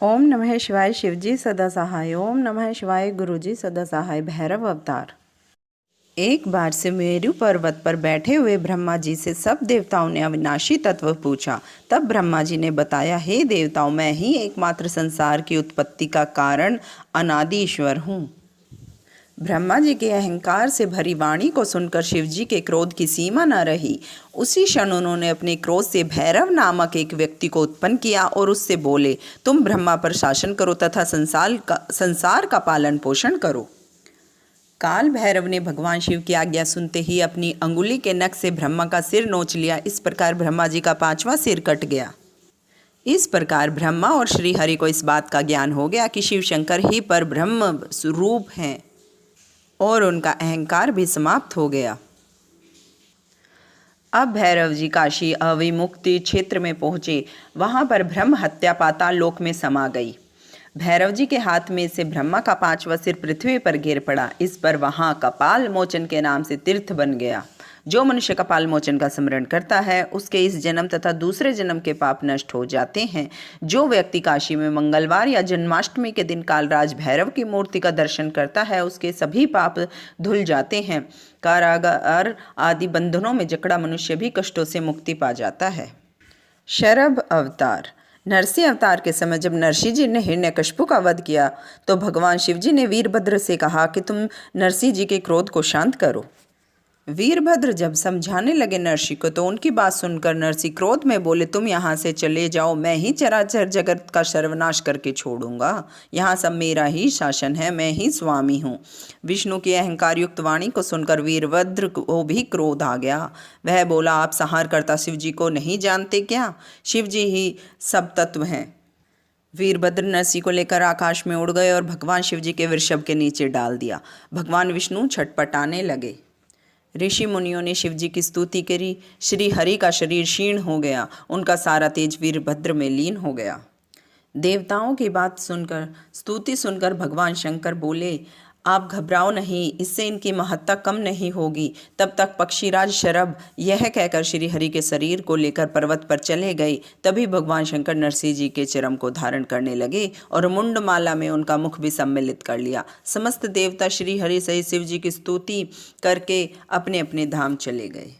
ओम नमः शिवाय शिवजी सदा सहाय। ओम नमः शिवाय गुरुजी सदा सहाय। भैरव अवतार। एक बार से मेरु पर्वत पर बैठे हुए ब्रह्मा जी से सब देवताओं ने अविनाशी तत्व पूछा। तब ब्रह्मा जी ने बताया, हे देवताओं, मैं ही एकमात्र संसार की उत्पत्ति का कारण अनादि ईश्वर हूँ। ब्रह्मा जी के अहंकार से भरी वाणी को सुनकर शिवजी के क्रोध की सीमा न रही। उसी क्षण उन्होंने अपने क्रोध से भैरव नामक एक व्यक्ति को उत्पन्न किया और उससे बोले, तुम ब्रह्मा पर शासन करो तथा संसार का पालन पोषण करो। काल भैरव ने भगवान शिव की आज्ञा सुनते ही अपनी अंगुली के नख से ब्रह्मा का सिर नोच लिया। इस प्रकार ब्रह्मा जी का 5वां सिर कट गया। इस प्रकार ब्रह्मा और श्री हरि को इस बात का ज्ञान हो गया कि शिव शंकर ही पर ब्रह्म स्वरूप हैं और उनका अहंकार भी समाप्त हो गया। अब भैरव जी काशी अविमुक्ति क्षेत्र में पहुँचे। वहाँ पर ब्रह्म हत्या पाताल लोक में समा गई। भैरव जी के हाथ में से ब्रह्मा का 5वां सिर पृथ्वी पर गिर पड़ा। इस पर वहाँ कपाल मोचन के नाम से तीर्थ बन गया। जो मनुष्य कपाल मोचन का स्मरण करता है उसके इस जन्म तथा दूसरे जन्म के पाप नष्ट हो जाते हैं। जो व्यक्ति काशी में मंगलवार या जन्माष्टमी के दिन कालराज भैरव की मूर्ति का दर्शन करता है उसके सभी पाप धुल जाते हैं। कारागार आदि बंधनों में जकड़ा मनुष्य भी कष्टों से मुक्ति पा जाता है। शरभ अवतार। नरसिंह अवतार के समय जब नरसिंह जी ने हिरण्यकशिपु का वध किया तो भगवान शिव जी ने वीरभद्र से कहा कि तुम नरसिंह जी के क्रोध को शांत करो। वीरभद्र जब समझाने लगे नरसिंह को तो उनकी बात सुनकर नरसिंह क्रोध में बोले, तुम यहाँ से चले जाओ, मैं ही चराचर जगत का सर्वनाश करके छोड़ूंगा। यहाँ सब मेरा ही शासन है, मैं ही स्वामी हूँ। विष्णु की अहंकार युक्त वाणी को सुनकर वीरभद्र को भी क्रोध आ गया। वह बोला, आप संहारकर्ता शिव जी को नहीं जानते क्या? शिव जी ही सब तत्व हैं। वीरभद्र नरसिंह को लेकर आकाश में उड़ गए और भगवान शिव जी के वृषभ के नीचे डाल दिया। भगवान विष्णु छटपटाने लगे। ऋषि मुनियों ने शिव जी की स्तुति करी। श्री हरि का शरीर क्षीण हो गया। उनका सारा तेज वीरभद्र में लीन हो गया। देवताओं की बात सुनकर, स्तुति सुनकर भगवान शंकर बोले, आप घबराओ नहीं, इससे इनकी महत्ता कम नहीं होगी। तब तक पक्षीराज शरभ यह कहकर श्री हरि के शरीर को लेकर पर्वत पर चले गए। तभी भगवान शंकर नरसिंह जी के चरम को धारण करने लगे और मुंडमाला में उनका मुख भी सम्मिलित कर लिया। समस्त देवता श्री हरि सहित शिव जी की स्तुति करके अपने अपने धाम चले गए।